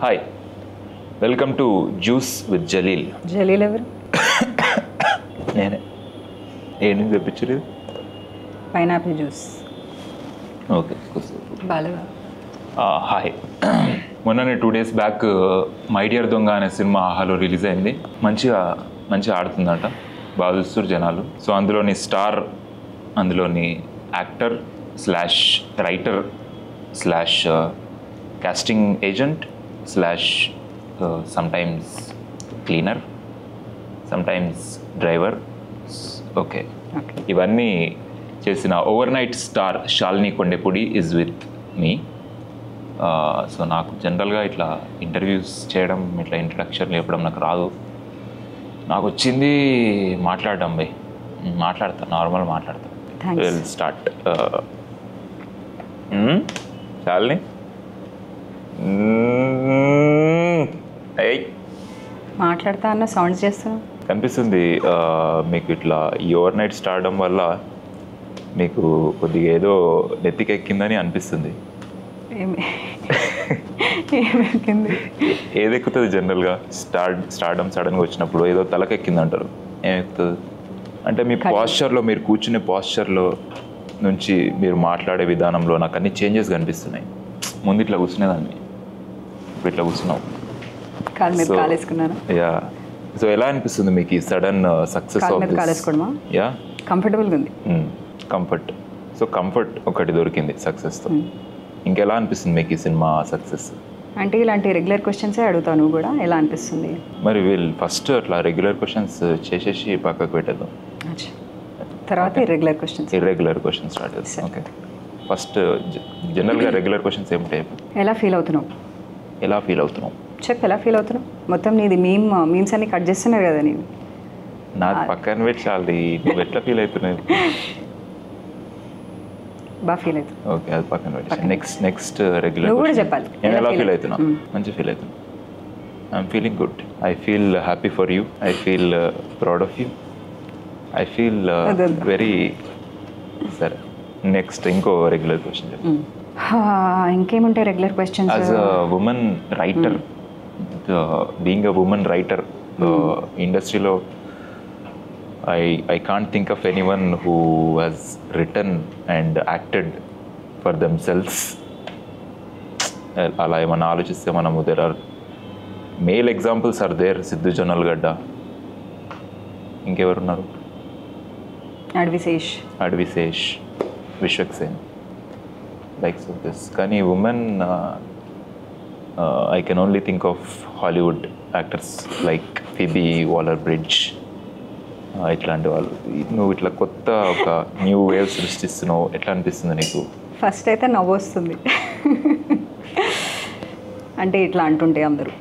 Hi, welcome to juice with Jaleel. Jaleel ఎవరు? నేనే. ఏంటి తెప్పించరు? Pineapple juice. ఓకే, బాగా. హాయ్. మొన్ననే 2 days బ్యాక్ మై డియర్ దొంగ అనే సినిమా ఆహాలో రిలీజ్ అయింది. మంచిగా ఆడుతుందట, బాగా చూస్తారు జనాలు. సో అందులోని స్టార్, అందులోని actor slash writer slash casting agent slash sometimes cleaner, sometimes driver, okay, ఇవన్నీ చేసిన overnight star Shalini Kondepudi is with me. So నాకు జనరల్గా ఇట్లా ఇంటర్వ్యూస్ చేయడం, ఇట్లా ఇంట్రడక్షన్ చెప్పడం నాకు రాదు. నాకు వచ్చింది మాట్లాడడం. మాట్లాడతా, నార్మల్ మాట్లాడతా. Will start. శాలిని, మాట్లాడతా అన్న సౌండ్స్ చేస్తాను కనిపిస్తుంది మీకు. ఇట్లా ఈ ఓవర్ నైట్ స్టార్డమ్ వల్ల మీకు కొద్దిగా ఏదో నెత్తికెక్కిందని అనిపిస్తుంది. ఏదెక్కుతుంది జనరల్గా? స్టార్డమ్ సడన్గా వచ్చినప్పుడు ఏదో తలకెక్కింది అంటారు. ఏమెక్కుతుంది అంటే మీ పాస్చర్లో, మీరు కూర్చునే పాస్చర్లో నుంచి మీరు మాట్లాడే విధానంలో నాకు అన్ని చేంజెస్ కనిపిస్తున్నాయి. ముందు ఇట్లా కూర్చునేదాన్ని, ఇప్పుడు ఇట్లా కూర్చున్నావు. యా. సో ఎలా అనిపిస్తుంది మీకు ఈ sudden success of this? Yeah, కంఫర్టబుల్గా ఉంది. కంఫర్ట్. సో కంఫర్ట్ ఒకటి దొరికింది సక్సెస్తో. ఇంకెలా అనిపిస్తుంది మీకు ఈ సినిమా సక్సెస్? అంటే ఇలాంటి రెగ్యులర్ క్వశ్చన్సే అడుగుతావు నువ్వు కూడా, ఎలా అనిపిస్తుంది? మరి వీళ్ళు ఫస్ట్ అట్లా రెగ్యులర్ క్వశ్చన్స్ చేసేసి పక్కకు పెట్టేద్దాం, తర్వాత ఇర్రెగ్యులర్ క్వశ్చన్స్ స్టార్ట్ చేద్దాం. ఓకే, ఫస్ట్ జనరల్గా రెగ్యులర్ క్వశ్చన్స్ ఏమిటాయి? ఎలా ఫీల్ అవుతున్నావు? చెప్పు, ఎలా ఫీల్ అవుతున్నావు? మొత్తం నీది మీమ్స్ అన్ని కట్ చేస్తున్నారు కదా. నేను నాకు పక్కన పెట్టాలి, నువ్వు ఎట్లా ఫీల్ అవుతున్నావు? బాగా ఫీల్ అవుతుంది. ఓకే, అది పక్కన పెట్టాలి. నెక్స్ట్ రెగ్యులర్ నువ్వు కూడా చెప్పాలి. నేను ఎలా ఫీల్ అవుతున్నా? మంచి ఫీల్ అవుతున్నా. I'm feeling good. I feel happy for you. I feel proud of you. I feel very. సరే, నెక్స్ట్ ఇంకో రెగ్యులర్ క్వశ్చన్ చెప్పు. ఇంకేముంటాయి regular questions? As a women writer, being a women writer ఇండస్ట్రీలో, I can't think of anyone who has written and acted for themselves. అలా ఏమన్నా ఆలోచిస్తే మనము, there are male examples are there. Siddhu Jonnalagadda, ఇంకెవరున్నారు? Adivi Sesh, Vishwaksen, likes of this. కానీ women, I can only think of Hollywood actors like Phoebe Waller-Bridge, ఇట్లాంటి వాళ్ళు. నువ్వు ఇట్లా కొత్త ఒక న్యూ వేవ్ సృష్టిస్తున్నావు, ఎట్లా అనిపిస్తుంది నీకు? ఫస్ట్ అయితే నవ్వు వస్తుంది, అంటే ఇట్లా అంటుంటే అందరూ.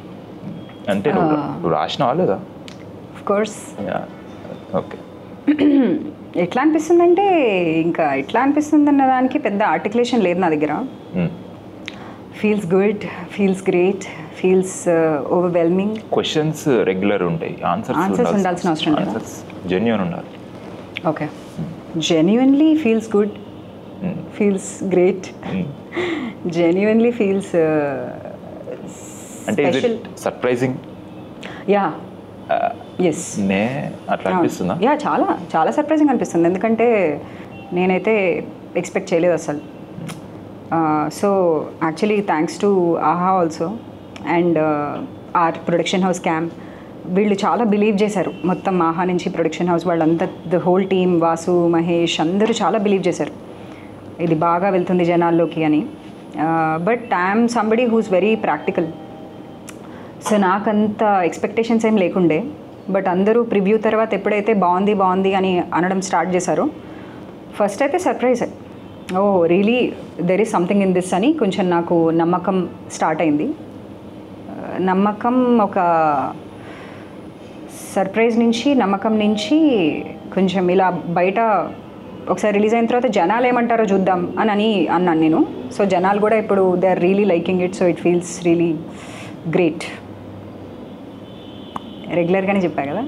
అంటే నువ్వు రాసినావా లేదా? Of course. ఓకే. ఎట్లా అనిపిస్తుంది అంటే, ఇంకా ఎట్లా అనిపిస్తుంది అన్న దానికి పెద్ద ఆర్టికులేషన్ లేదు నా దగ్గర. Feels good, feels great, feels overwhelming. Questions regular ఉంటాయి, ఆన్సర్స్ ఉండాల్సిన అవసరం లేదు. జెన్యూన్ ఉండాలి. Okay, genuinely feels good, feels great, genuinely feels అంటే సర్ప్రైజింగ్. యా, ఎస్, అట్లా అనిపిస్తుందా? యా, చాలా చాలా సర్ప్రైజింగ్ అనిపిస్తుంది. ఎందుకంటే నేనైతే ఎక్స్పెక్ట్ చేయలేదు అసలు. So actually thanks to Aha also and our production house camp. వీళ్ళు చాలా బిలీవ్ చేశారు. మొత్తం ఆహా నుంచి ప్రొడక్షన్ హౌస్ వాళ్ళంతా, the whole team, Vasu, Mahesh, అందరూ చాలా బిలీవ్ చేశారు ఇది బాగా వెళ్తుంది జనాల్లోకి అని. But I'm somebody who's very practical. So నాకంత ఎక్స్పెక్టేషన్స్ ఏం లేకుండే. బట్ అందరూ ప్రివ్యూ తర్వాత ఎప్పుడైతే బాగుంది అని అనడం స్టార్ట్ చేశారో, ఫస్ట్ అయితే surprise, oh really there is something in this అని కొంచెం నాకు నమ్మకం స్టార్ట్ అయింది. నమ్మకం, ఒక సర్ప్రైజ్ నుంచి, నమ్మకం నుంచి కొంచెం ఇలా బయట ఒకసారి రిలీజ్ అయిన తర్వాత జనాలు ఏమంటారో చూద్దాం అని అన్నాను నేను. సో జనాలు కూడా ఇప్పుడు they are really liking it. So it feels really great. రెగ్యులర్గానే చెప్పా కదా.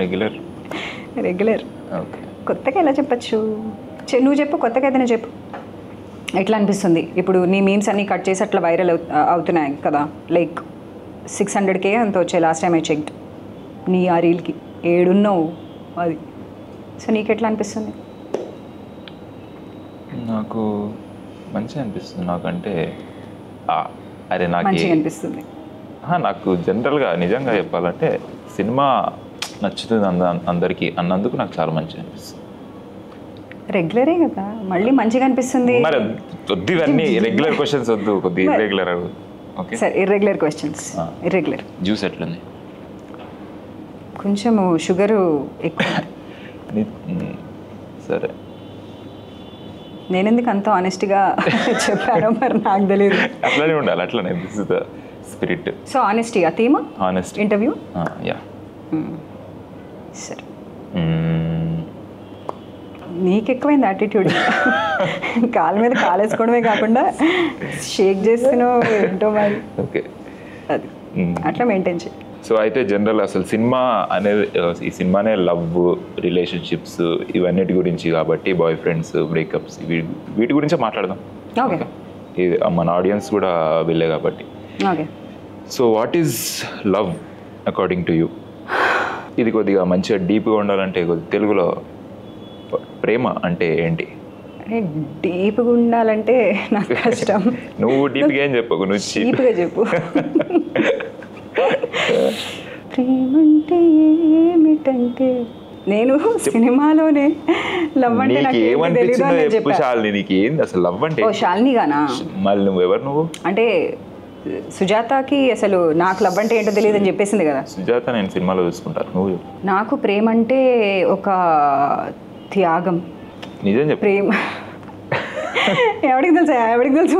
రెగ్యులర్. ఓకే, కొత్తగా ఎలా చెప్పచ్చు? నువ్వు చెప్పు, కొత్తగా ఏదైనా చెప్పు. ఎట్లా అనిపిస్తుంది ఇప్పుడు నీ మీమ్స్ అన్నీ కట్ చేసి అట్లా వైరల్ అవుతున్నాయి కదా, లైక్ 600K అంత వచ్చాయి లాస్ట్ టైం ఐ చెక్డ్ నీ ఆ రీల్కి, ఏడున్నావు అది. సో నీకు ఎట్లా అనిపిస్తుంది? నాకు మంచిగా అనిపిస్తుంది. నాకంటే అరే నాకు మంచిగా అనిపిస్తుంది. నాకు జనరల్గా నిజంగా చెప్పాలంటే సినిమా నచ్చుతుంది అందరికీ అన్నందుకు నాకు చాలా మంచిగా అనిపిస్తుంది. రెగ్యులరే కదా, మళ్ళీ మంచిగా అనిపిస్తుంది. మరి వద్దు ఇవన్నీ రెగ్యులర్ క్వశ్చన్స్ వద్దు, కొద్దిగా ఇర్రెగ్యులర్. ఓకే సరే, ఇర్రెగ్యులర్ క్వశ్చన్స్. ఇర్రెగ్యులర్ జ్యూస్ ఎట్లుంది? కొంచెము షుగరు ఎక్కువ. సరే, నేను ఎందుకు అంత ఆనెస్ట్గా చెప్పానో మరి నాకు తెలియదు. అట్లానే ఉండాలి, అట్లానే. This is the spirit. So honesty ఆ థీమ్ హానెస్ట్ ఇంటర్వ్యూ. యా. సరే, నీకు ఎక్కువైంది యాటిట్యూడ్. కాళ్ళ మీద కాలేసుకోవడమే కాకుండా షేక్ చేస్తున్నావు ఏంటో మరి. ఓకే, అది అట్లా మెయింటైన్ చేయి. సో అయితే జనరల్ అసలు సినిమా అనేది, ఈ సినిమానే లవ్, రిలేషన్షిప్స్ ఇవన్నిటి గురించి కాబట్టి, బాయ్ ఫ్రెండ్స్, బ్రేకప్స్, వీటి గురించే మాట్లాడదాం. ఓకే, ఇది మన ఆడియన్స్ కూడా వెళ్ళే కాబట్టి. Okay. So what is love according to you? ఇది కొద్దిగా మంచిగా డీప్గా ఉండాలంటే కొద్దిగా తెలుగులో ప్రేమ అంటే ఏంటి? అంటే డీప్గా ఉండాలంటే నాకు కష్టం. నువ్వు డీప్గా ఏం చెప్పకు, నువ్వు చీప్గా చెప్పు. ప్రేమ అంటే ఏమిటంటే, నేను సినిమాలోనే లవ్ అంటే నాకు ఏమనిపించిందో చెప్పు శాలిని. నీకు ఏంది అసలు లవ్ అంటే? ఓ శాలిని గానా? మళ్ళీ నువ్వు ఎవరు? నువ్వు అంటే సుజాతకి అసలు నాకు లవ్ అంటే ఏంటో తెలియదు అని చెప్పేసింది కదా సుజాత. నేను సినిమాలో చూసుకుంటాను, నువ్వు నాకు ప్రేమ అంటే ఒక త్యాగం. నిజం చెప్పు. ప్రేమ ఎవరికి తెలుసు.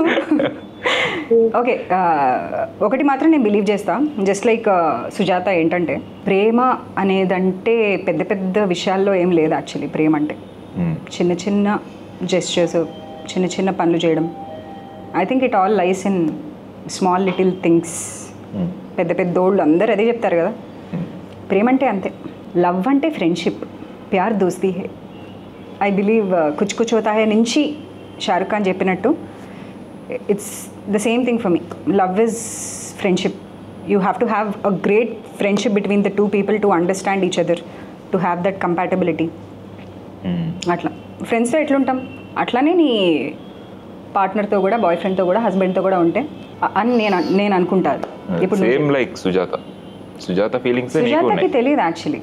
ఓకే, ఒకటి మాత్రం నేను బిలీవ్ చేస్తా, జస్ట్ లైక్ సుజాత. ఏంటంటే ప్రేమ అనేదంటే పెద్ద పెద్ద విషయాల్లో ఏం లేదు యాక్చువల్లీ. ప్రేమ అంటే చిన్న చిన్న జెస్చర్స్, చిన్న చిన్న పనులు చేయడం. I think it all lies in small little things. పెద్ద పెద్దోళ్ళు అందరూ అదే చెప్తారు కదా. ప్రేమ అంటే అంతే. లవ్ అంటే ఫ్రెండ్షిప్, ప్యార్ దోస్తీ హే. ఐ బిలీవ్ కుచ్ కుచ్ హోతా హై నుంచి షారుఖ్ ఖాన్ చెప్పినట్టు, it's the same thing for me. Love is friendship. You have to have a great friendship between the two people to understand each other, to have that compatibility. అట్లా ఫ్రెండ్స్తో ఎట్లుంటాం అట్లానే నీ పార్ట్నర్తో కూడా, బాయ్ ఫ్రెండ్తో కూడా, హస్బెండ్తో కూడా ఉంటే అని నేను అనుకుంటాను. ఇప్పుడు సేమ్ లైక్ సుజాత ఫీలింగ్స్ సుజాతకి తెలియదు యాక్చువల్లీ.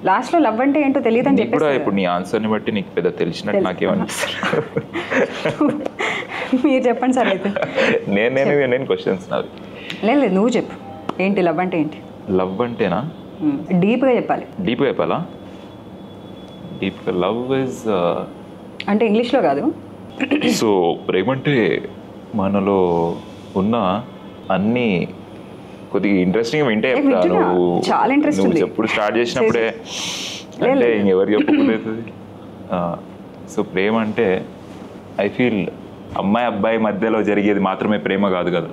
లాస్ట్లో లవ్ అంటే ఏంటో తెలియదు అని చెప్పి. ఇప్పుడు నీ ఆన్సర్ని బట్టి నీకు పెద్ద తెలిసినట్టు నాకేమనిపిస్తుంది. మీరు చెప్పండి సార్. అయితే నేను క్వశ్చన్స్ నాది. లేదు, నువ్వు చెప్పు. ఏంటి లవ్ అంటే ఏంటి? లవ్ అంటేనా? డీప్గా చెప్పాలి. డీప్గా చెప్పాలా? డీప్గా లవ్ ఇస్ అంటే ఇంగ్లీష్లో కాదు. సో ప్రేమ అంటే మనలో ఉన్న అన్ని కొద్దిగా ఇంట్రెస్టింగ్ వింటే చెప్తాను. చాలా ఇంట్రెస్ట్ ఉంది. ఎప్పుడు స్టార్ట్ చేసినప్పుడే అంటే ఇంకెవరు చెప్పకూడదు. సో ప్రేమ అంటే ఐ ఫీల్ అమ్మాయి అబ్బాయి మధ్యలో జరిగేది మాత్రమే ప్రేమ కాదు కదా.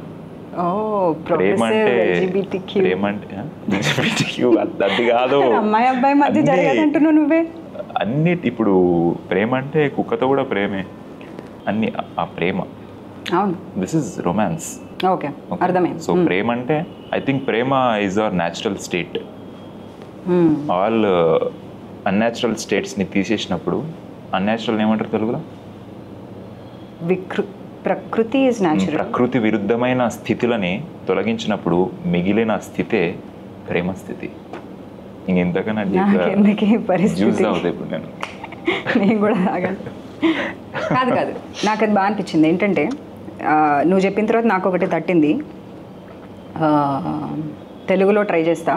ప్రేమ అంటే అది కాదు. అమ్మాయి అబ్బాయి మధ్య జరిగేది అంటున్నావు నువ్వే. అన్ని ఇప్పుడు ప్రేమ అంటే కుక్కతో కూడా ప్రేమే, అన్ని ఆ ప్రేమ. అవును, దిస్ ఇస్ రొమాన్స్. ఓకే, అర్థమైంది. సో ప్రేమ అంటే I think Prema is our natural state. All unnatural స్టేట్స్ని తీసేసినప్పుడు, unnatural ఏమంటారు తెలుగులో? ప్రకృతి ఈజ్ న్యాచురల్. ప్రకృతి విరుద్ధమైన స్థితులని తొలగించినప్పుడు మిగిలిన స్థితే ప్రేమ స్థితి. ఇంకెంతకన్నా జ్యూస్ అవుతాయి ఇప్పుడు నేను కూడా తాగాను. కాదు, నాకు అది బాగా అనిపించింది. ఏంటంటే నువ్వు చెప్పిన తర్వాత నాకు ఒకటి తట్టింది. తెలుగులో ట్రై చేస్తా.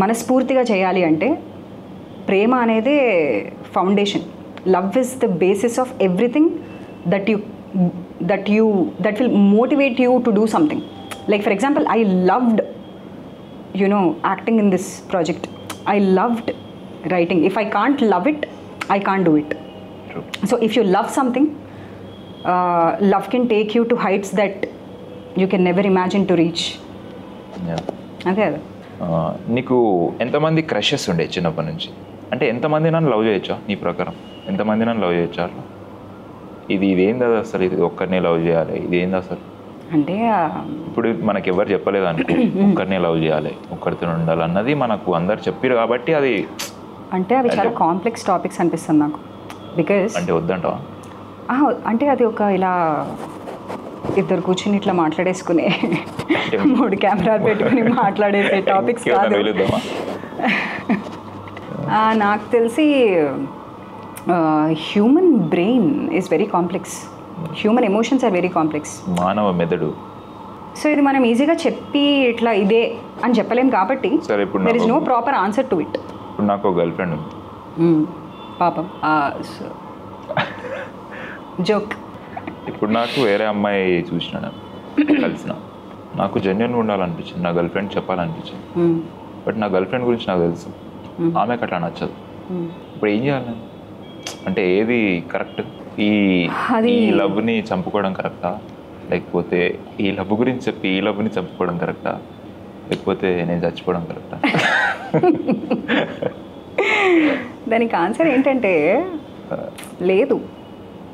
మనస్ఫూర్తిగా చేయాలి అంటే ప్రేమ అనేది foundation. Love is the basis of everything that will motivate you to do something. Like for example, I loved acting in this project. I loved writing. If I can't love it, I can't do it. True. So if you love something, love can take you to heights that you can never imagine to reach. అంతే కదా. నీకు ఎంతమంది crushes ఉండే చిన్నప్పటి నుంచి? అంటే ఎంతమంది నన్ను లవ్ చేయొచ్చా నీ ప్రకారం? ఎంతమంది నన్ను లవ్ చేయొచ్చా? ఇదేంది అసలు, ఇది ఒక్కరినే లవ్ చేయాలి, ఇదేంది అసలు అంటే ఇప్పుడు మనకి ఎవరు చెప్పలేదు అనుకో ఒక్కరినే లవ్ చేయాలి, ఒక్కరితో ఉండాలి అన్నది మనకు అందరు చెప్పారు కాబట్టి అది అంటే అవి చాలా కాంప్లెక్స్ టాపిక్స్ అనిపిస్తుంది నాకు. బికాస్ అంటే వద్దంటావా? అంటే అది ఒక ఇలా ఇద్దరు కూర్చుని ఇట్లా మాట్లాడేసుకునే 3 కెమెరాలు పెట్టుకుని మాట్లాడేసే టాపిక్స్ కాదు. నాకు తెలిసి human brain is very complex, human emotions are very complex. మానవ మెదడు. సో ఇది మనం ఈజీగా చెప్పి ఇట్లా ఇదే అని చెప్పలేం కాబట్టి సరే, ఇప్పుడు there is no proper answer to it. ఇప్పుడు నాకు ఒక గర్ల్ ఫ్రెండ్ ఉంది పాపం, జోక్. ఇప్పుడు నాకు వేరే అమ్మాయి చూసినా కలిసిన, నాకు జెన్యున్గా ఉండాలనిపించింది, నా గర్ల్ ఫ్రెండ్ చెప్పాలనిపించింది. బట్ నా గర్ల్ ఫ్రెండ్ గురించి నాకు తెలుసు, ఆమెకు అట్లా నచ్చదు. ఇప్పుడు ఏం చేయాలి? అంటే ఏది కరెక్ట్? ఈ లవ్ని చంపుకోవడం కరెక్టా, లేకపోతే ఈ లవ్ గురించి చెప్పి ఈ లవ్ని చంపుకోవడం కరెక్టా, లేకపోతే నేను చచ్చిపోవడం కరెక్టా? దానికి ఆన్సర్ ఏంటంటే లేదు.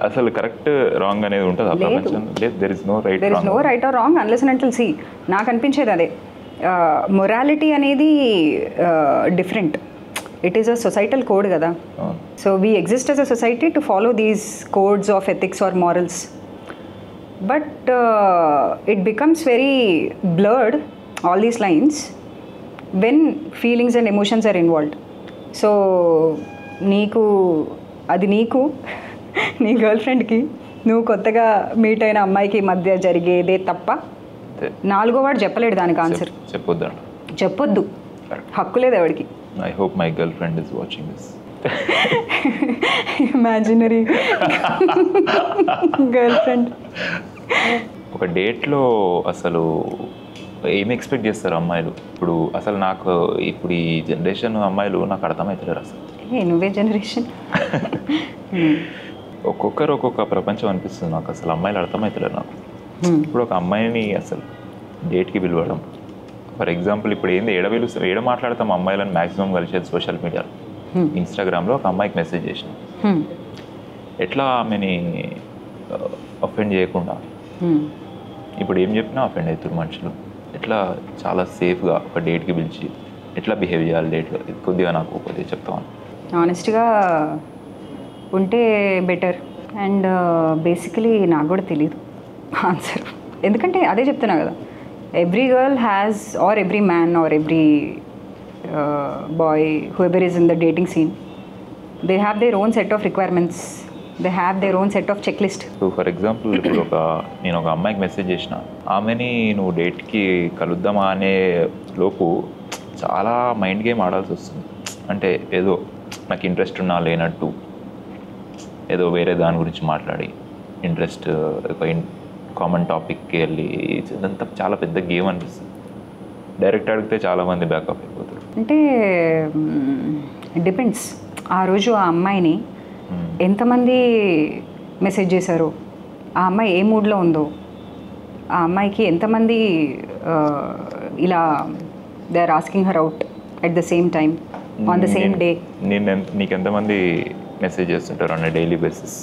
అసలు కరెక్ట్ రాంగ్ అనేది ఉంటుంది ఆ ప్రపంచంలో. There is no right or wrong unless and until. See, నాకు అనిపించేది అదే, మొరాలిటీ అనేది different. It is a societal code కదా. So we exist as a society to follow these codes of ethics or morals. But it becomes very blurred, all these lines, when feelings and emotions are involved. So నీకు నీ girl ఫ్రెండ్కి నువ్వు కొత్తగా meet అయిన అమ్మాయికి మధ్య జరిగేదే తప్ప 4వ వాడు చెప్పలేడు దానికి ఆన్సర్. చెప్పొద్దు, హక్కు లేదు ఎవరికి. I hope my girl friend is watching this. Imaginary girl friend. ఒక డేట్లో అసలు ఏమి ఎక్స్పెక్ట్ చేస్తారు అమ్మాయిలు? ఇప్పుడు అసలు నాకు ఇప్పుడు ఈ జనరేషన్ అమ్మాయిలు నాకు అర్థమవుతలేరు అసలు. నువ్వే జనరేషన్. ఒక్కొక్కరు ఒక్కొక్క ప్రపంచం అనిపిస్తుంది నాకు. అసలు అమ్మాయిలు అర్థమవుతలేరు నాకు. ఇప్పుడు ఒక అమ్మాయిని అసలు డేట్కి పిలవడం, ఫర్ ఎగ్జాంపుల్ ఇప్పుడు ఏంది ఏడ మాట్లాడతాం అమ్మాయిలను మ్యాక్సిమం కలిసేది సోషల్ మీడియాలో. ఇన్స్టాగ్రామ్లో ఒక అమ్మాయికి మెసేజ్ చేసిన, ఎట్లా ఆమెని అఫెండ్ చేయకుండా, ఇప్పుడు ఏం చెప్పినా అఫెండ్ అవుతారు మనుషులు. ఎట్లా చాలా సేఫ్గా ఒక డేట్కి పిలిచి ఎట్లా బిహేవ్ చేయాలి డేట్లో, ఇది కొద్దిగా నాకు కొద్దిగా చెప్తాను. ఆనెస్ట్గా ఉంటే బెటర్. అండ్ బేసికలీ నాకు కూడా తెలీదు ఆన్సర్, ఎందుకంటే అదే చెప్తున్నా కదా, every girl has or every man or every boy whoever is in the dating scene, they have their own set of requirements, they have their own set of checklist. For example ఇప్పుడు నేను ఒక అమ్మాయికి message చేసిన, ఆమెని నువ్వు డేట్కి కలుద్దామా అనే లోపు చాలా మైండ్ గేమ్ ఆడాల్సి వస్తుంది. అంటే ఏదో నాకు ఇంట్రెస్ట్ ఉన్నా లేనట్టు ఏదో వేరే దాని గురించి మాట్లాడి ఇంట్రెస్ట్ ఒక కామన్ టాపిక్కి వెళ్ళి, ఇదంతా చాలా పెద్ద గేమ్ అనిపిస్తుంది. డైరెక్ట్ అడిగితే చాలామంది బ్యాకప్ అయిపోతారు. అంటే డిపెండ్స్, ఆ రోజు ఆ అమ్మాయిని ఎంతమంది మెసేజ్ చేశారో, ఆ అమ్మాయి ఏ మూడ్లో ఉందో, ఆ అమ్మాయికి ఎంతమంది ఇలా they are asking her out at the same time on the same day. నీకు ఎంతమంది మెసేజ్ చేస్తుంటారు ఆన్ డైలీ బేసిస్,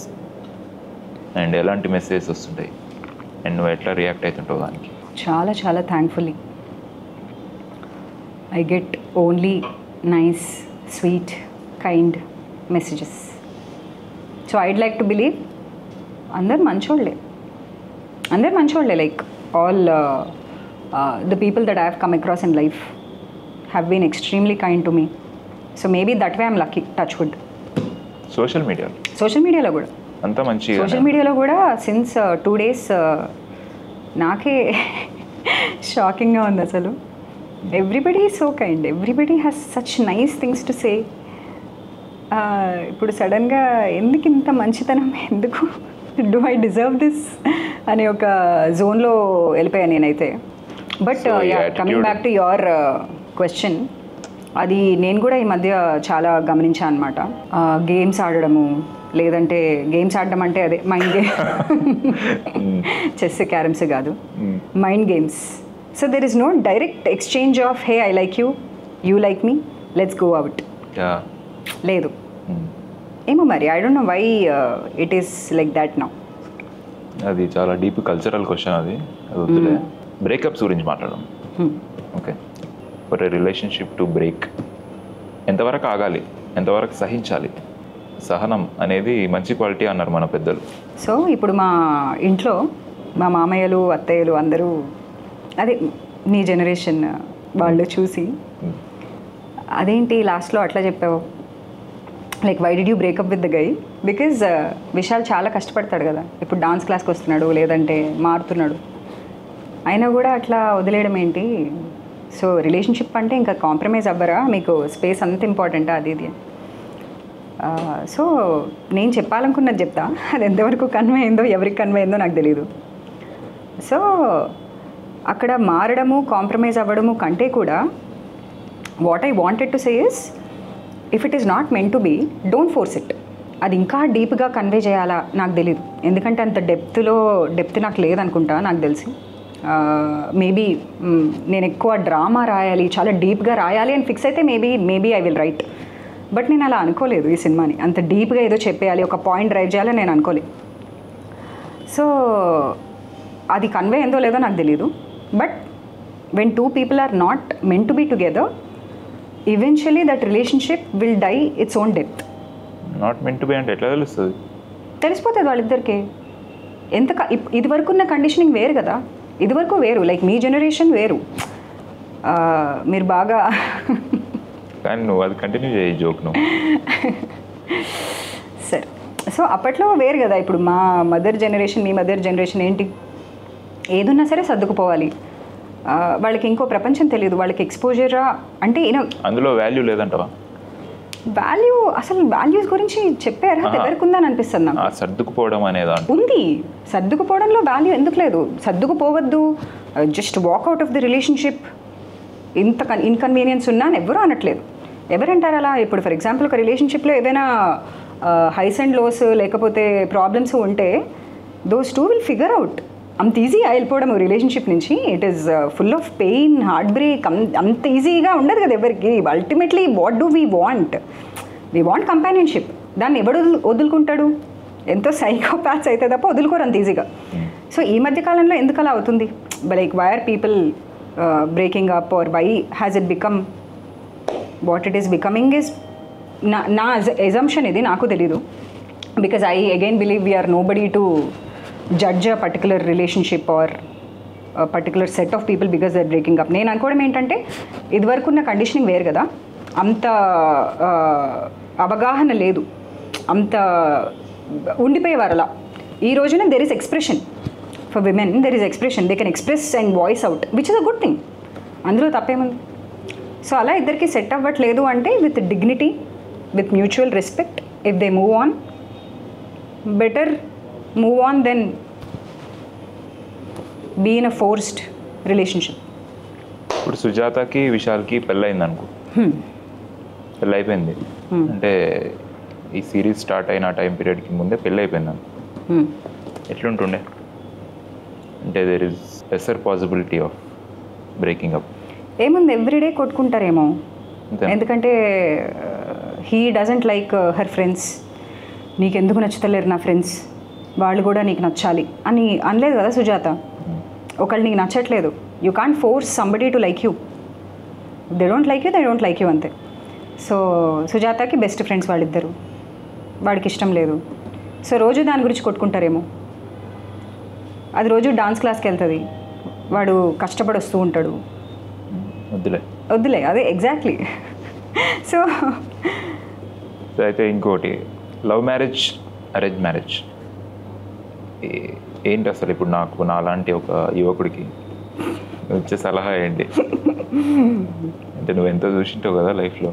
అండ్ ఎలాంటి మెసేజెస్ వస్తుంటాయి, అండ్ నువ్వు ఎట్లా రియాక్ట్ అవుతుంటావు దానికి? చాలా చాలా thankfully I get only nice, sweet, kind messages. So I'd like to believe అందరు మంచోళ్ళే, like all the people that I have come across in life have been extremely kind to me. So maybe that way I'm lucky, touch wood. Social మీడియాలో కూడా అంత మంచి, social మీడియాలో కూడా since 2 days నాకే షాకింగ్గా ఉంది అసలు. Everybody is so kind, everybody has such nice things to say. ఇప్పుడు సడన్గా ఎందుకు ఇంత మంచితనం, ఎందుకు డూ ఐ డిజర్వ్ దిస్ అనే ఒక జోన్లో వెళ్ళిపోయాను నేనైతే. But coming back to your question, అది నేను కూడా ఈ మధ్య చాలా గమనించాను అనమాట. గేమ్స్ ఆడడము, లేదంటే గేమ్స్ ఆడడం అంటే అదే మైండ్ గేమ్, చెస్ క్యారమ్స్ కాదు, mind games. So there is no direct exchange of hey I like you, you like me, let's go out. లేదు, ఏమో మరి I don't know why it is like that now. అది చాలా deep cultural question అది వద్దులే. Breakups గురించి మాట్లాడడం. Okay, for a relationship to break ఎంతవరకు ఆగాలి, ఎంతవరకు సహించాలి? సహనం అనేది మంచి క్వాలిటీ అన్నారు మన పెద్దలు. సో ఇప్పుడు మా ఇంట్లో మా మామయ్యలు అత్తయ్యలు అందరూ అదే నీ జనరేషన్ వాళ్ళు చూసి అదేంటి లాస్ట్లో అట్లా చెప్పావు, like why did you break up with the guy? Because Vishal చాలా కష్టపడతాడు కదా, ఇప్పుడు డాన్స్ క్లాస్కి వస్తున్నాడు లేదంటే మారుతున్నాడు, అయినా కూడా అట్లా వదిలేయడం ఏంటి? సో రిలేషన్షిప్ అంటే ఇంకా కాంప్రమైజ్ అవ్వరా? మీకు స్పేస్ అంత ఇంపార్టెంటా? అది ఇది. సో నేను చెప్పాలనుకున్నది చెప్తా, అది ఎంతవరకు కన్వే అయిందో ఎవరికి కన్వే అయిందో నాకు తెలీదు. సో అక్కడ మారడము కాంప్రమైజ్ అవ్వడము కంటే కూడా what I wanted to say is, if it is not meant to be, don't force it. అది ఇంకా డీప్గా కన్వే చేయాలా నాకు తెలీదు, ఎందుకంటే అంత డెప్త్ నాకు లేదనుకుంటా నాకు తెలిసి. మేబీ నేను ఎక్కువ డ్రామా రాయాలి, చాలా డీప్గా రాయాలి అని ఫిక్స్ అయితే maybe I will write. But నేను అలా అనుకోలేదు ఈ సినిమాని, అంత డీప్గా ఏదో చెప్పేయాలి, ఒక పాయింట్ డ్రైవ్ చేయాలని నేను అనుకోలేదు. సో అది కన్వే అయిందో లేదో నాకు తెలీదు. But when two people are not meant to be together, eventually that relationship will die its own death. Not meant to be అంటే ఎట్లా తెలుస్తుంది? తెలిసిపోతుంది వాళ్ళిద్దరికి. ఇదివరకు ఉన్న కండిషనింగ్ వేరు కదా, ఇదివరకు వేరు, లైక్ మీ జనరేషన్ వేరు. మీరు బాగా కానీ నువ్వు అది కంటిన్యూ చేయి జోక్ నువ్వు. సరే, సో అప్పట్లో వేరు కదా, ఇప్పుడు మా మదర్ జనరేషన్ మీ మదర్ జనరేషన్ ఏంటి, ఏదున్నా సరే సర్దుకుపోవాలి. వాళ్ళకి ఇంకో ప్రపంచం తెలియదు, వాళ్ళకి ఎక్స్పోజరా అంటే అందులో వాల్యూ లేదంటవా? వాల్యూ, అసలు వాల్యూస్ గురించి చెప్పే అర్హత ఎవరికి ఉందని అనిపిస్తుంది నాకు. సర్దుకుపోవడం అనేది ఉంది, సర్దుకుపోవడంలో వాల్యూ ఎందుకు లేదు? సర్దుకుపోవద్దు, just walk out of the relationship, ఇంత ఇన్కన్వీనియన్స్ ఉన్నా అని ఎవరూ అనట్లేదు. ఎవరంటారు అలా? ఇప్పుడు ఫర్ ఎగ్జాంపుల్ ఒక రిలేషన్షిప్లో ఏదైనా హైస్ అండ్ లోస్ లేకపోతే ప్రాబ్లమ్స్ ఉంటే those two will figure out. అంత ఈజీగా వెళ్ళిపోవడం రిలేషన్షిప్ నుంచి, it is full of pain, heart break, అంత ఈజీగా ఉండదు కదా ఎవరికి. Ultimately what do we want? We want companionship. దాన్ని ఎవడు వదులుకుంటాడు? ఎంతో సైకోపాత్స్ అయితే తప్ప వదులుకోరు అంత ఈజీగా. సో ఈ మధ్యకాలంలో ఎందుకు అలా అవుతుంది? Like why are people breaking up, or why has it become what it is becoming is na assumption idi naaku telidu, because I again believe we are nobody to judge a particular relationship or a particular set of people because they are breaking up. నేను అనుకోవడం ఏంటంటే ఇదివరకు ఉన్న conditioning వేరు కదా, అంత అవగాహన లేదు, అంత ఉండిపోయేవారు అలా. ఈ రోజున there is expression. For women, there is expression. They can express and voice out, which is a good thing. అందులో తప్పేముంది? సో అలా ఇద్దరికి సెట్ అవ్వట్లేదు అంటే with dignity, with mutual respect, if they move on, better move on then be in a forced relationship. ఇప్పుడు సుజాతకి విశాల్కి పెళ్ళయింది అనుకో, పెళ్ళి అయిపోయింది అంటే ఈ సిరీస్ స్టార్ట్ అయిన టైం పీరియడ్కి ముందే పెళ్ళి అయిపోయింది అనుకో, ఎట్లుంటుండే? అంటే there is lesser possibility of breaking up. ఏముంది, ఎవ్రీడే కొట్టుకుంటారేమో, ఎందుకంటే he doesn't like her friends. నీకెందుకు నచ్చుతలేరు నా ఫ్రెండ్స్, వాళ్ళు కూడా నీకు నచ్చాలి అని అనలేదు కదా సుజాత. ఒకళ్ళు నీకు నచ్చట్లేదు, you can't force somebody to like you. They don't like you, they don't like you అంతే. సో సుజాతకి బెస్ట్ ఫ్రెండ్స్ వాళ్ళిద్దరు, వాడికి ఇష్టం లేదు. సో రోజు దాని గురించి కొట్టుకుంటారేమో. అది రోజు డాన్స్ క్లాస్కి వెళ్తుంది, వాడు కష్టపడి వస్తూ ఉంటాడు. వద్దులే అదే ఎగ్జాక్ట్లీ. సో అయితే ఇంకోటి, లవ్ మ్యారేజ్, అరేంజ్ మ్యారేజ్ ఏంటి అసలు? ఇప్పుడు నాకు నాలాంటి ఒక యువకుడికి వచ్చే సలహా ఏంటి? అంటే నువ్వు ఎంతో చూసింటావు కదా లైఫ్లో.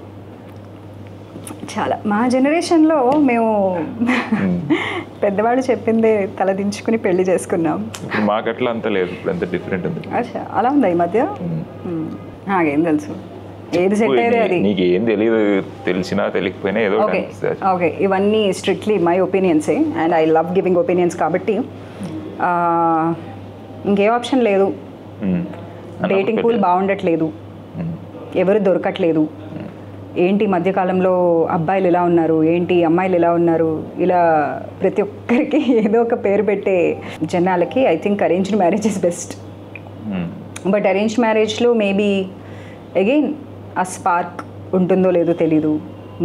చాలా, మా జనరేషన్లో మేము పెద్దవాళ్ళు చెప్పిందే తలదించుకుని పెళ్లి చేసుకున్నాం. ఇప్పుడు మాకు అట్లా అంత లేదు, ఇప్పుడు ఎంత డిఫరెంట్ ఉంది. అచ్చా, అలా ఉందా ఈ మధ్య? నాకేం తెలుసు, ఏది సెట్ అయ్యేది అది. నీకు ఏం తెలియదు, తెలిసినా తెలియకపోయినా ఏదో. ఓకే, ఇవన్నీ స్ట్రిక్ట్లీ మై ఒపీనియన్సే, and I love giving opinions. కాబట్టి ఇంకే ఆప్షన్ లేదు. డేటింగ్ పూల్ బాగుండట్లేదు, ఎవరు దొరకట్లేదు, ఏంటి మధ్యకాలంలో అబ్బాయిలు ఇలా ఉన్నారు, ఏంటి అమ్మాయిలు ఇలా ఉన్నారు, ఇలా ప్రతి ఒక్కరికి ఏదో ఒక పేరు పెట్టే జనాలకి I think arranged marriage is best. But arranged మ్యారేజ్లో మేబీ అగైన్ ఆ స్పార్క్ ఉంటుందో లేదో తెలీదు.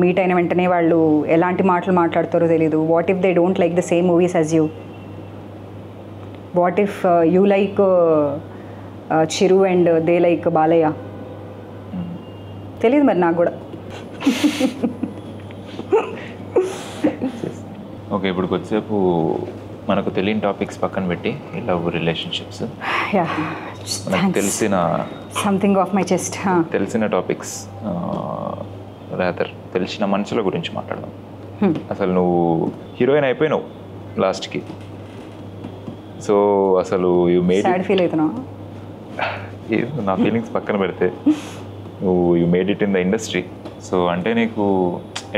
మీట్ అయిన వెంటనే వాళ్ళు ఎలాంటి మాటలు మాట్లాడతారో తెలీదు. What if they don't like the same movies as you? What if you like Chiru and they like Balayya? తెలియదు మరి నాకు కూడా. ఓకే, ఇప్పుడు కొద్దిసేపు మనకు తెలియని టాపిక్స్ పక్కన పెట్టి లవ్ రిలేషన్షిప్స్, మనకు తెలిసిన సంథింగ్ ఆఫ్ మై చెస్ట్, తెలిసిన టాపిక్స్ రాదర్ తెలిసిన మనుషుల గురించి మాట్లాడదాం. అసలు నువ్వు హీరోయిన్ అయిపోయినావు లాస్ట్కి. సో అసలు యూ మేడ్ ఫీల్ అవుతున్నావు? నా ఫీలింగ్స్ పక్కన పెడితే నువ్వు you made it in the industry. So అంటే నీకు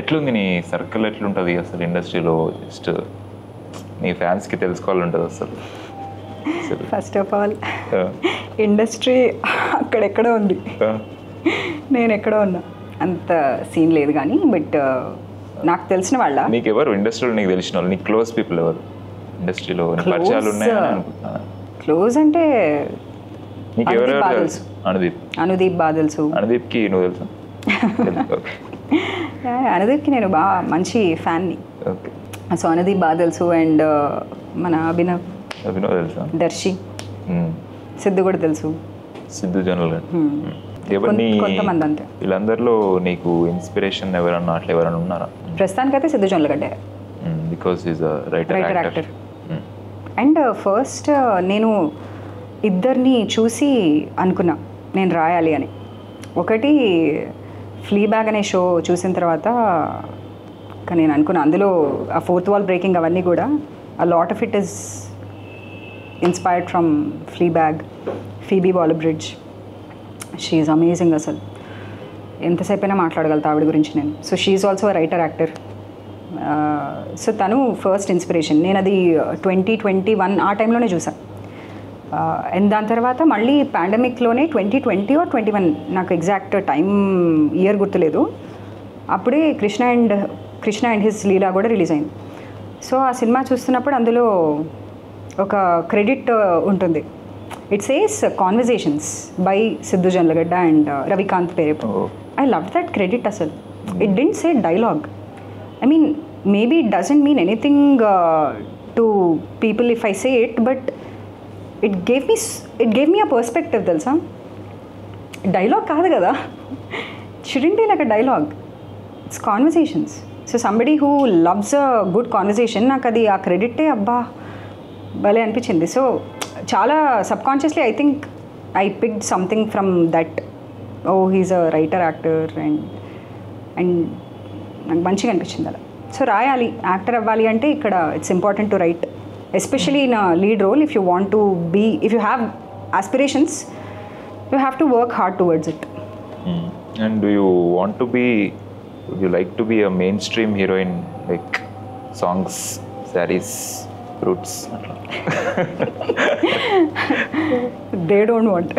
ఎట్లుంది, నీ సర్కిల్ ఎట్లుంటుంది అసలు ఇండస్ట్రీలో? జస్ట్ నీ ఫ్యాన్స్కి తెలుసుకోవాలంటుంది అసలు. ఫస్ట్ ఆఫ్ ఆల్ ఇండస్ట్రీ అక్కడెక్కడో ఉంది, నేను ఎక్కడో ఉన్నా, అంత సీన్ లేదు. కానీ బట్ నాకు తెలిసిన వాళ్ళ, నీకు ఎవరు ఇండస్ట్రీలో నీకు తెలిసిన వాళ్ళు, నీకు క్లోజ్ పీపుల్ ఎవరు ఇండస్ట్రీలో పరిచయాలు ఉన్నాయని అనుకుంటున్నా? క్లోజ్ అంటే నీకు ఎవరెవరు తెలుసు? అనుదీప్ బాగా తెలుసు. అనుదీప్కి నువ్వు తెలుసా? అనుదీప్కి నేను బాగా మంచి ఫ్యాన్ని. ఓకే. సో అనుదీప్ బాగా తెలుసు. అండ్ మన అభినవ్ తెలుసా? దర్శి, సిద్ధు కూడా తెలుసు. సిద్ధు జనరల్ ఎవరిని? కొంతమంది అంతే. వీళ్ళందరిలో నీకు ఇన్స్పిరేషన్ ఎవరన్నా అట్లా ఎవరైనా ఉన్నారా? ప్రస్తుతానికైతే Siddhu Jonnalagadda, because is a writer actor. And first నేను ఇద్దరిని చూసి అనుకున్నా నేను రాయాలి అని. ఒకటి ఫ్లీబ్యాగ్ అనే షో చూసిన తర్వాత నేను అనుకున్నా, అందులో ఆ ఫోర్త్ వాల్ బ్రేకింగ్ అవన్నీ కూడా ఆ lot of it is inspired from Fleabag. Phoebe Waller Bridge, she is amazing. అసలు ఎంతసేపు అయినా మాట్లాడగలుగుతా ఆవిడ గురించి నేను. So she is also writer actor. So తను ఫస్ట్ ఇన్స్పిరేషన్. నేను అది 2021 ఆ టైంలోనే చూసాను. అండ్ దాని తర్వాత మళ్ళీ పాండమిక్లోనే 2020 or 21, నాకు ఎగ్జాక్ట్ టైం ఇయర్ గుర్తులేదు, అప్పుడే కృష్ణ అండ్ హిస్ లీలా కూడా రిలీజ్ అయింది. సో ఆ సినిమా చూస్తున్నప్పుడు అందులో ఒక క్రెడిట్ ఉంటుంది. It says conversations by Siddhu Jonnalagadda and Ravikanth Perepu. I love that credit అసలు. It didn't say dialogue. I mean, maybe it doesn't mean anything to people if I say it, but it gave me a perspective, తెలుసా? Dialogue కాదు కదా, shouldn't be like a dialogue. It's conversations. So somebody who loves a good conversation, నాకు అది ఆ క్రెడిటే అబ్బా భలే అనిపించింది. So చాలా subconsciously I think I picked something from that. Oh he's a writer actor and నాకు మంచిగా అనిపించింది అలా. సో రాయాలి, యాక్టర్ అవ్వాలి అంటే ఇక్కడ it's important to write, especially in lead role. If you want to be, if you have aspirations, you have to work hard towards it. And do you want to be, would you like to be a mainstream heroine, like songs, saris, fruits అట్లా? They don't want.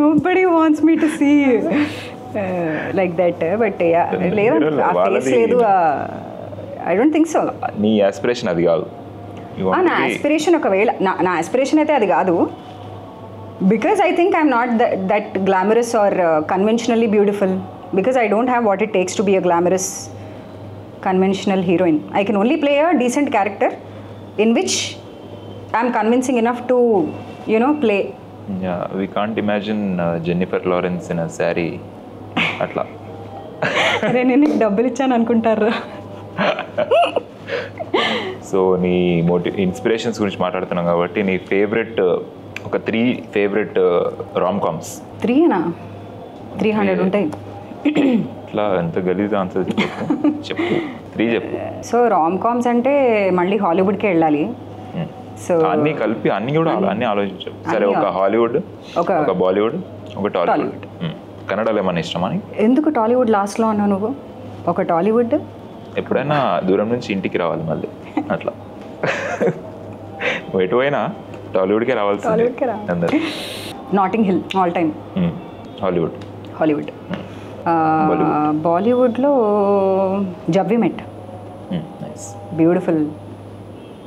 Nobody wants me to see like that. But yeah, లేదంటే ఆ face లేదు. I don't think so. నీ aspiration అది కాదు? నా aspiration ఒకవేళ నా ఆస్పిరేషన్ అయితే అది కాదు. Because I think I'm not that glamorous or conventionally beautiful. Because I don't have what it takes to be a glamorous conventional heroine. I can only play a decent character in which I am convincing enough to, you know, play. Yeah, we can't imagine Jennifer Lawrence in a saree atla. అరే నేను డబ్బులు ఇచ్చాను అనుకుంటారా? So నీ inspirations గురించి మాట్లాడుతున్నాం కాబట్టి నీ ఫేవరెట్ ఒక 3 ఫేవరెట్ రామ్ కామ్స్. 3 300 ఉంటాయి. ఇట్లా ఎంత గలీజ్ ఆన్సర్ చెప్పు. 3 చెప్పు. సో రామ్ కామ్స్ అంటే మళ్ళీ హాలీవుడ్కే వెళ్ళాలి. సో అన్నీ కలిపి అన్నీ కూడా అన్నీ ఆలోచించావు. సరే, ఒక హాలీవుడ్, ఒక బాలీవుడ్, ఒక టాలీవుడ్. కన్నడలో ఏమన్నా ఇష్టమా? ఎందుకు టాలీవుడ్ లాస్ట్లో అన్నావు నువ్వు? ఒక టాలీవుడ్. ఎప్పుడైనా దూరం నుంచి ఇంటికి రావాలి మళ్ళీ అట్లా. ఎటు పోయినా టాలీవుడ్కే రావాల్సింది అందరు. NATing hill all time. Hollywood. బాలీవుడ్లో జబ్ వి మెట్, నైస్. బ్యూటిఫుల్,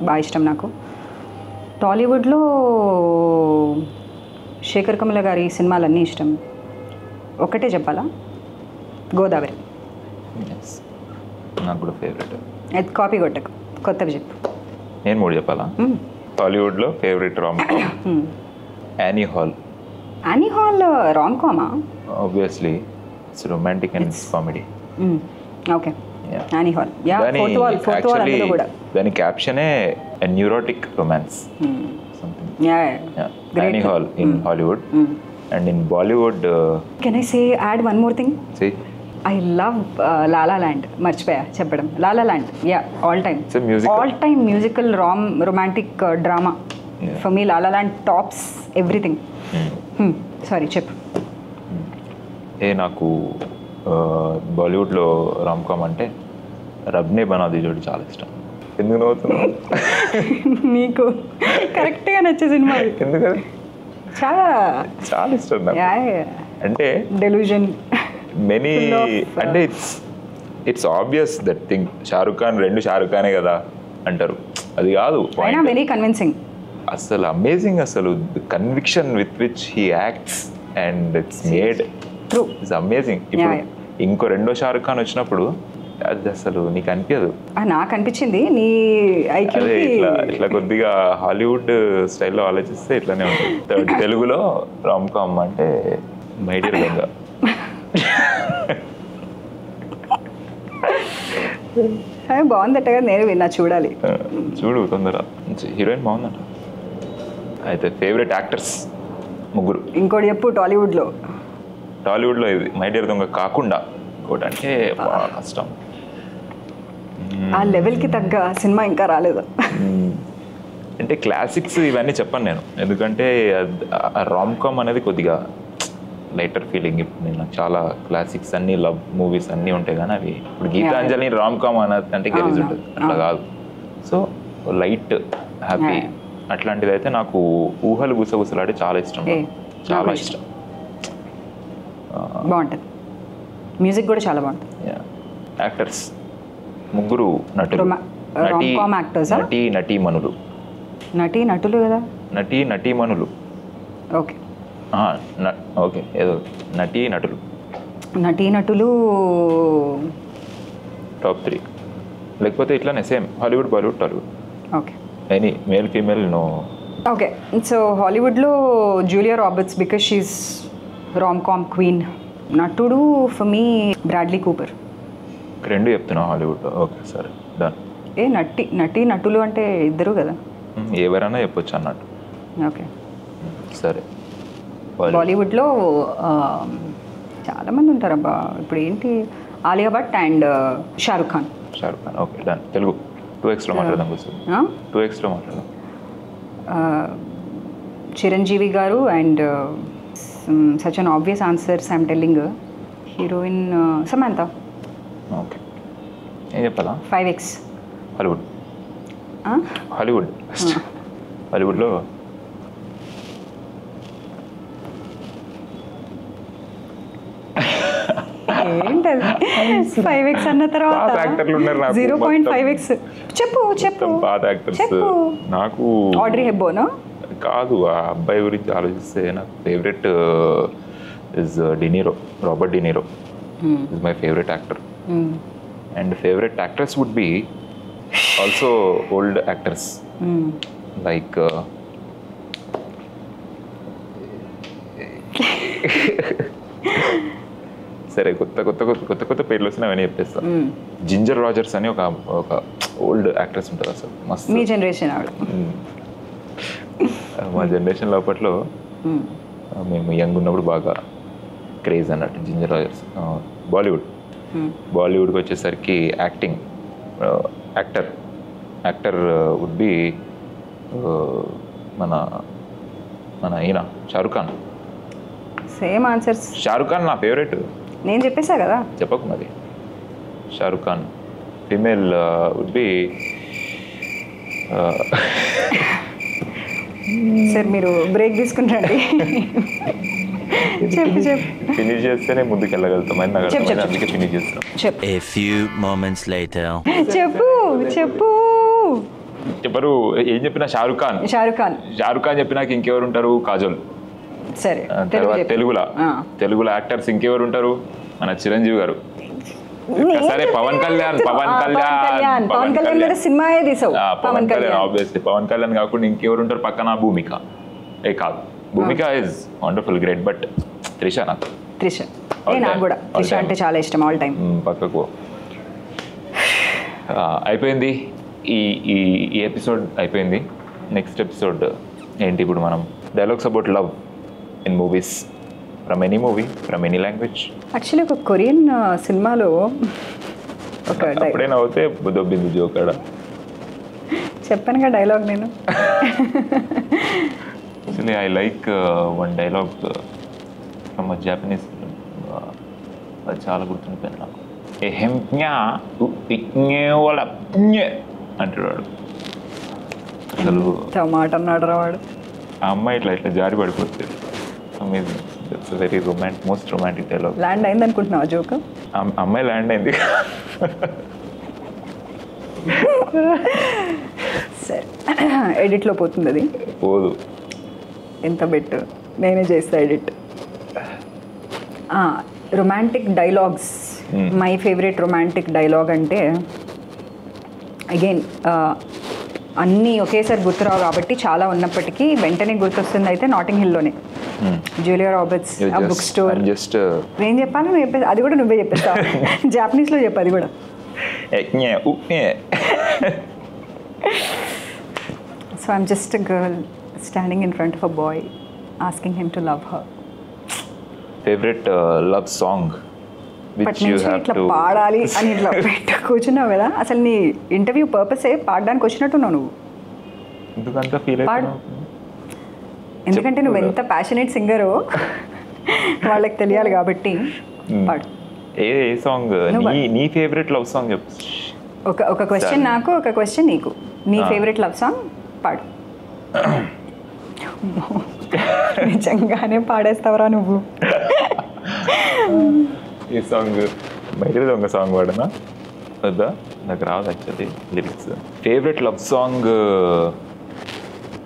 బాగా ఇష్టం నాకు. టాలీవుడ్లో శేఖర్ కమల గారి సినిమాలన్నీ ఇష్టం. ఒకటే చెప్పాలా, గోదావరి. నైస్, నాకు కూడా ఫేవరెట్. అది కాపీ కొట్టకు, కొత్తవి చెప్పు. నేను 3 చెప్పాలా? టాలీవుడ్లో favourite rom com Annie Hall. Annie Hall rom కామా? Obviously it's romantic and it's comedy. Okay, Annie Hall. Yeah, fourth wall అందులో కూడా. దాని క్యాప్షనే neurotic romance something. Yeah, Annie Hall in Hollywood. And in Bollywood can I say add one more thing? Say I love La La Land. మర్చిపోయా చెప్పడం. La La Land, yeah, all time musical romantic drama. For me La La Land tops everything. Sorry, చెప్పు. నాకు బాలీవుడ్లో rom com అంటే రబ్నే బనాది జోడి చాలా ఇష్టం. ఎందుకు నవ్వుతున్నావు? నీకు కరెక్ట్గా నచ్చే సినిమా. ఎందుకని? చాలా చాలా ఇష్టం నాకు. అంటే డెలూజన్ మెనీ, అంటే it's obvious that thing. Shahrukh Khan 2 Shahrukh ఖానే కదా అంటారు, అది కాదు వెరీ కన్విన్సింగ్. అసలు అమేజింగ్, అసలు conviction with which he acts and it's made it's amazing. ఇప్పుడు ఇంకో 2వ షారుఖ్ ఖాన్ వచ్చినప్పుడు అది అసలు నీకు అనిపించదు. నాకు అనిపించింది. నీ అదే ఇట్లా కొద్దిగా హాలీవుడ్ స్టైల్లో ఆలోచిస్తే ఇట్లానే ఉంటుంది. తెలుగులో రామ్ కామ్ అంటే మై డియర్ గంగ. బాగుందట కదా, నేను విన్నా, చూడాలి. చూడు తొందర. హీరోయిన్ బాగుందట. అయితే ఫేవరెట్ యాక్టర్స్ 3. ఇంకోటి చెప్పు. టాలీవుడ్లో ఇది మై డియర్ దొంగ కాకుండా ఇంకోటి అంటే బాగా కష్టం. ఆ లెవెల్కి తగ్గ సినిమా ఇంకా రాలేదు. అంటే క్లాసిక్స్ ఇవన్నీ చెప్పను నేను, ఎందుకంటే రామ్ కామ్ అనేది కొద్దిగా లైటర్ ఫీలింగ్. ఇప్పుడు నేను చాలా క్లాసిక్స్ అన్ని లవ్ మూవీస్ అన్నీ ఉంటాయి, కానీ అవి ఇప్పుడు గీతాంజలి రామ్ కామ్ అనేది అంటే గెలిజ్ ఉంటుంది, అట్లా కాదు. సో లైట్ హ్యాపీ అట్లాంటిది అయితే నాకు ఊహలు గుసగుసలాడి చాలా ఇష్టం, చాలా ఇష్టం. బాగుంటుంది, మ్యూజిక్ కూడా చాలా బాగుంటుంది. యాక్టర్స్ 3 నటులు, నటీమణులు. నటులు కదా, నటీమణులు. ఓకే ఓకే, ఏదో నటీనటులు టాప్ 3, లేకపోతే ఇట్లానే same Hollywood, Bollywood, Tollywood. Okay, any male female no. Okay, so హాలీవుడ్లో Julia Roberts because she's rom com queen. నటుడు ఫర్ మీ బ్రాడ్లీ కూపర్. 2 చెప్తున్నా హాలీవుడ్లో. ఓకే, సరే, డన్. నటులు అంటే ఇద్దరు కదా, ఎవరైనా చెప్పొచ్చు అన్నట్టు. ఓకే, సరే. బాలీవుడ్లో చాలామంది ఉంటారబ్బా. ఇప్పుడు ఏంటి, Alia Bhatt and Shahrukh Khan. Okay, done. Telugu 2xలో మాట్లాడదాం. 2xలో మాట్లాడదాం. Chiranjeevi garu and such an obvious answers I'm telling. Heroine Samantha. Okay, ఏం చెప్పాలా? 5x. హాలీవుడ్ హాలీవుడ్లో ఏంటది 5x అన్న తర్వాత 0.5x. చెప్పు. పాత యాక్టర్స్ నాకు ఆడ్రీ హెప్బర్న్ కాదు, ఆ అబ్బాయి గురించి ఆలోచిస్తే నాకు favourite is De Niro. Robert De Niro is my favourite actor. And favourite actors would be also old actors like సరే, కొత్త పేర్లు వస్తున్నాయి, అవన్నీ చెప్పేస్తాను. జింజర్ రాజర్స్ అని ఒక ఓల్డ్ యాక్ట్రెస్ ఉంటుంది, అసలు మస్తు. మీ జనరేషన్ ఆవిడ. మా జనరేషన్ లోపట్లో మేము యంగ్ ఉన్నప్పుడు బాగా క్రేజ్ అన్నట్టు జింజర్ రాజర్స్. బాలీవుడ్కి వచ్చేసరికి యాక్టర్ వుడ్ బి మన ఈయన షారుఖ్ ఖాన్. Same answers. షారుఖ్ ఖాన్ నా ఫేవరెట్. నేను చెప్పేసా కదా, చెప్పకు మరి. Shahrukh Khan. Female would be sir మీరు బ్రేక్ తీసుకుంటారండి. చెప్పు చెప్పు. ఫినిష్ చేస్తేనే ముందుకు వెళ్ళగలుగుతామని నాకు చెప్పు, అర్థమైంది, చెప్పు. అందుకే ఫినిష్ చేస్తాం. చెప్పు. A few moments later. చెప్పు చెప్పు. చెప్పరు ఏం చెప్పినా షారుఖ్ ఖాన్ చెప్పినాక ఇంకెవరు ఉంటారు? కాజల్. సరే తర్వాత తెలుగులో యాక్టర్స్ ఇంకెవరు ఉంటారు? మన చిరంజీవి గారు. సరే పవన్ కళ్యాణ్ సినిమా పవన్ కళ్యాణ్ ఆబ్వియస్లీ. పవన్ కళ్యాణ్ కాకుండా ఇంకెవరు ఉంటారు పక్కన? భూమిక. కాదు, Bhumika is wonderful great, but Trisha నాకు కూడా త్రిష అంటే చాలా ఇష్టం ఆల్ టైమ్. పక్కకు అయిపోయింది ఈ ఈ ఎపిసోడ్ అయిపోయింది. నెక్స్ట్ ఎపిసోడ్ ఏంటి? ఇప్పుడు మనం dialogues about love in movies from any movie from any language. Actually ఒక కొరియన్ సినిమాలో ఒక అప్పుడైనా అవుతే దొబ్బింది జోకాడ. చెప్పానుగా డైలాగ్ నేను. Actually I like one dialogue from Japanese, అది చాలా గుర్తుండిపోయింది నాకు. అంటాడు అసలు. మాట అన్నాడు వాడు. ఆ అమ్మాయి ఇట్లా ఇట్లా జారి పడిపోతుంది. Amazing. That's very most romantic dialogue. Land అయింది అనుకుంటున్నావా జోక్? అమ్మాయి ల్యాండ్ అయింది. సరే ఎడిట్లో పోతుంది అది. పోదు. ఎంత బెట్ నేనే చేస్తా edit. Romantic dialogues. My favourite romantic dialogue అంటే అగైన్ అన్నీ ఒకేసారి గుర్తురావు కాబట్టి చాలా ఉన్నప్పటికీ వెంటనే గుర్తొస్తుంది అయితే నాటింగ్ హిల్లోనే జూలియా రాబర్ట్స్ ఆ బుక్ స్టోర్. నేను చెప్పాను, నువ్వు చెప్పేసి అది కూడా నువ్వే చెప్పేస్తావు. జాపనీస్లో చెప్పు అది కూడా. So I'm just a girl standing in front of a boy asking him to love her. Favourite love song but నుంచి ఇట్లా పాడాలి అని ఇట్లా పెట్ట కూర్చున్నావు కదా. అసలు నీ ఇంటర్వ్యూ పర్పసే పాడడానికి వచ్చినట్టున్నావు నువ్వు. ఎందుకంటే నువ్వు ఎంత ప్యాషనేట్ సింగరో వాళ్ళకి తెలియాలి కాబట్టి పాడు. ఏ సాంగ్ నీ ఫేవరెట్ లవ్ సాంగ్ చెప్పు. ఒక క్వశ్చన్ నాకు, ఒక క్వశ్చన్ నీకు. నీ ఫేవరెట్ లవ్ సాంగ్ పాడు. నిజంగానే పాడేస్తావరా నువ్వు. ఈ సాంగ్ మైత్రి దొంగ సాంగ్ పాడనా? వద్దా? నాకు రాదు actually lyrics. Favourite love song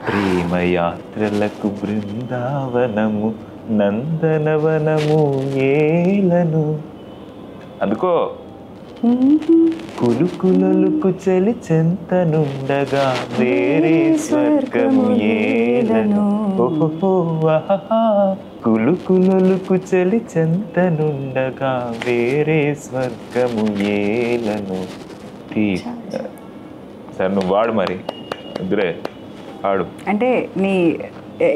ప్రేమ యాత్రలకు బృందావనము నందనవనము ఏలను. అందుకో కులుకులలుకు చలి చెంతనుండగా వేరే స్వర్గము ఏలను. కులుకులలుకు చలి చెంతనుండగా వేరే స్వర్గము ఏలను. సార్ నువ్వు వాడు మరి వద్దులే పాడు. అంటే నీ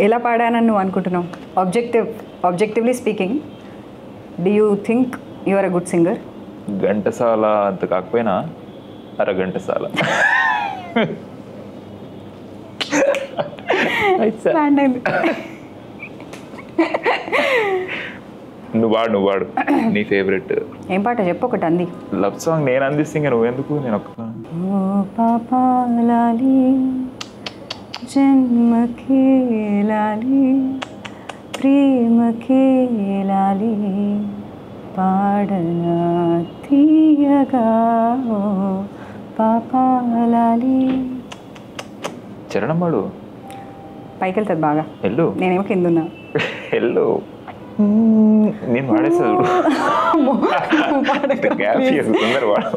ఎలా పాడానని నువ్వు అనుకుంటున్నావు? Objectively speaking, do you think you are a good singer? Ghantasala అంత కాకపోయినా అరగంటసాల. నువ్వు వాడు నీ ఫేవరెట్ ఏం పాట చెప్పు ఒకటి. అంది లవ్ సాంగ్ నేను అందిస్తే నువ్వెందుకు? నేను ఒక్క పాపాలి జన్మకే లాలి ప్రేమకే లాలి పాడనా తీయగా పాపాలి. చరణం పాడు. పైకి వెళ్తుంది బాగా. హెల్లో. నేనేమో కింద ఉన్నా. హెల్లో నేను వాడేస్తా. తొందర వాడు.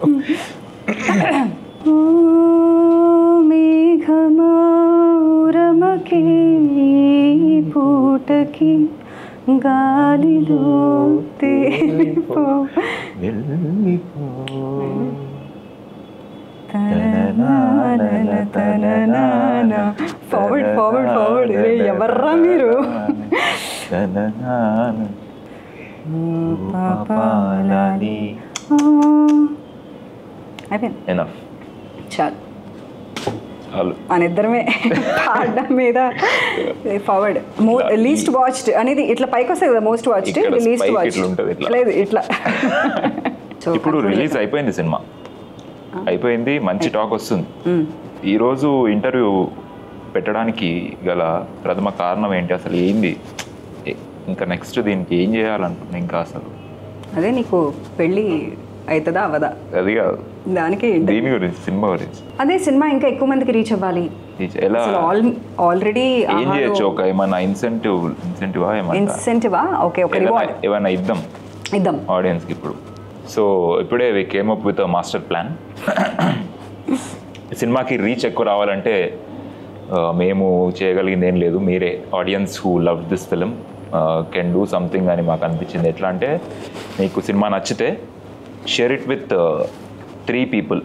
మేఘమారమకి పూటకి గాలిలో తేలిపో ఫార్వర్డ్ ఫార్వర్డ్ ఫార్వర్డ్. ఎవర్రా మీరు? అయిపోయింది. చాలు మన ఇద్దరమే పాడడం మీద ఫార్వర్డ్. లీస్ట్ వాచ్డ్ అనేది ఇట్లా పైకి వస్తుంది కదా. మోస్ట్ వాచ్డ్, లీస్ట్ వాచ్డ్ లేదు ఇట్లా. ఇప్పుడు రిలీజ్ అయిపోయింది సినిమా, అయిపోయింది, మంచి టాక్ వస్తుంది. ఈరోజు ఇంటర్వ్యూ పెట్టడానికి గల ప్రథమ కారణం ఏంటి, అసలు ఏంది, ఇంకా నెక్స్ట్ దీనికి ఏం చేయాలనుకున్నా ఇంకా అసలు అదే నీకు పెళ్ళి అవుతుందా అవదా అది కాదు, దానికి దీని గురించి, సినిమా గురించి. అదే సినిమా ఇంకా ఎక్కువ మందికి రీచ్ అవ్వాలి. ఎలా ఆల్రెడీ ఏం చేయొచ్చు, ఒక ఏమన్నా ఇన్సెంటివా ఓకే, ఒక రివార్డ్ ఏమైనా ఇద్దాం ఆడియన్స్కి ఇప్పుడు. సో ఇప్పుడే we came up with master plan. సినిమాకి రీచ్ ఎక్కువ రావాలంటే మేము చేయగలిగింది ఏం లేదు, మీరే audience who love this film can do something అని మాకు అనిపించింది. ఎట్లా అంటే, మీకు సినిమా నచ్చితే share it with 3 people,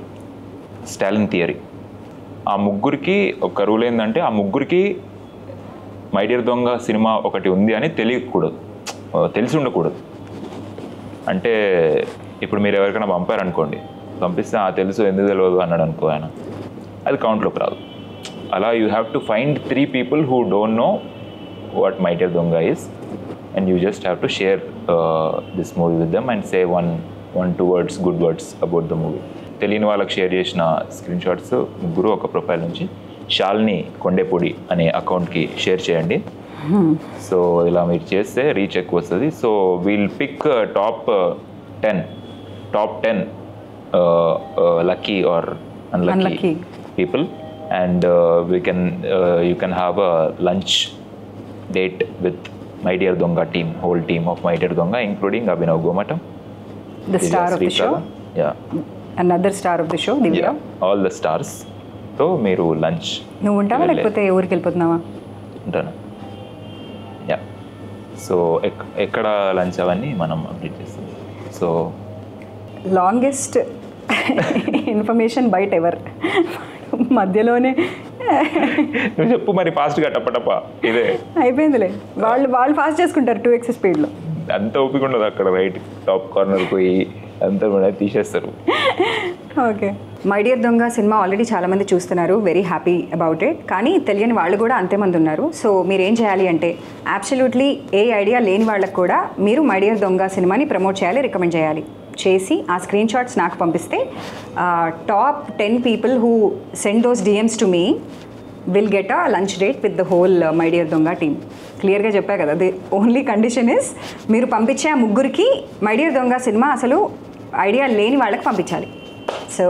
Stalin theory. ఆ ముగ్గురికి ఒక రూల్ ఏంటంటే, ఆ ముగ్గురికి మై డియర్ దొంగ సినిమా ఒకటి ఉంది అని తెలియకూడదు, తెలిసి ఉండకూడదు. అంటే ఇప్పుడు మీరు ఎవరికైనా పంపారనుకోండి, పంపిస్తే తెలుసు ఎందుకు తెలియదు అన్నాడు అనుకో ఆయన, అది కౌంట్లోకి రాదు. అలా you have to find 3 people who don't know what my dear దొంగ is, and you just have to share this movie with them and say one, 2 words, good words about the movie. తెలియని వాళ్ళకి share చేసిన screen shots ముగ్గురు ఒక profile నుంచి శాలిని కొండేపూడి అనే అకౌంట్కి share చేయండి. సో ఇలా మీరు చేస్తే రీచ్ ఎక్కువ వస్తుంది. So we'll pick top 10 lucky or unlucky people, and you can have a lunch date with My Dear Donga team, whole team of My Dear Donga, including Abhinav Gomatam, the star of the show. Yeah, another star of the show, Divya. Yeah, all the stars. So మీరు lunch నువ్వు ఉంటావా లేకపోతే ఊరికి వెళ్ళిపోతున్నావా? ఉంటాను. Yeah, so ఎక్కడ lunch అవన్నీ మనం update చేస్తాం. సో లాంగెస్ట్ ఇన్ఫర్మేషన్ బయట ఎవరు మధ్యలోనే నువ్వు చెప్పు మరి, ఫాస్ట్గా టప్పటప్ప ఇదే అయిపోయిందిలే. వాళ్ళు ఫాస్ట్ చేసుకుంటారు 2x స్పీడ్లో. అంత ఓపిక ఉండదు అక్కడ, రైట్ టాప్ కార్నర్ పోయి అంతా కూడా తీసేస్తారు. ఓకే, మై డియర్ దొంగ సినిమా ఆల్రెడీ చాలామంది చూస్తున్నారు, వెరీ హ్యాపీ అబౌట్ ఇట్. కానీ తెలియని వాళ్ళు కూడా అంతేమంది ఉన్నారు. సో మీరు ఏం చేయాలి అంటే, అబ్సల్యూట్లీ ఏ ఐడియా లేని వాళ్ళకు కూడా మీరు మై డియర్ దొంగ సినిమాని ప్రమోట్ చేయాలి, రికమెండ్ చేసి ఆ స్క్రీన్ షాట్స్ నాకు పంపిస్తే top 10 people who send those DMs to me will get a lunch date with the whole my dear దొంగ టీమ్. క్లియర్గా చెప్పా కదా, ది ఓన్లీ కండిషన్ ఇస్ మీరు పంపించే ఆ ముగ్గురికి మై డియర్ దొంగ సినిమా అసలు ఐడియా లేని వాళ్ళకి పంపించాలి. So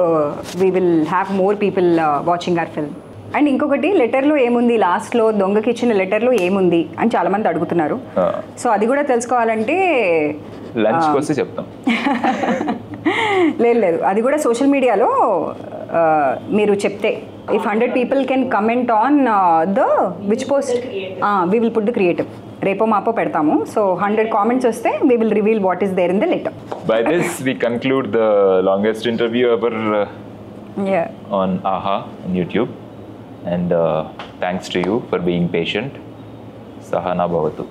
we will have more people watching our film. And ఇంకొకటి, లెటర్లో ఏముంది, లాస్ట్లో దొంగకి ఇచ్చిన లెటర్లో ఏముంది అని చాలామంది అడుగుతున్నారు. సో అది కూడా తెలుసుకోవాలంటే లంచ్కి వస్తే చెప్తాం. లేదు, అది కూడా సోషల్ మీడియాలో మీరు చెప్తే, if 100 people can comment on the which post, we will put the creative. రేపో మాపో పెడతాము. సో 100 comments వస్తే we will reveal what is there in the letter. By this we conclude the longest interview ever on AHA on YouTube, and thanks to you for being patient. Sahana Bhavatu.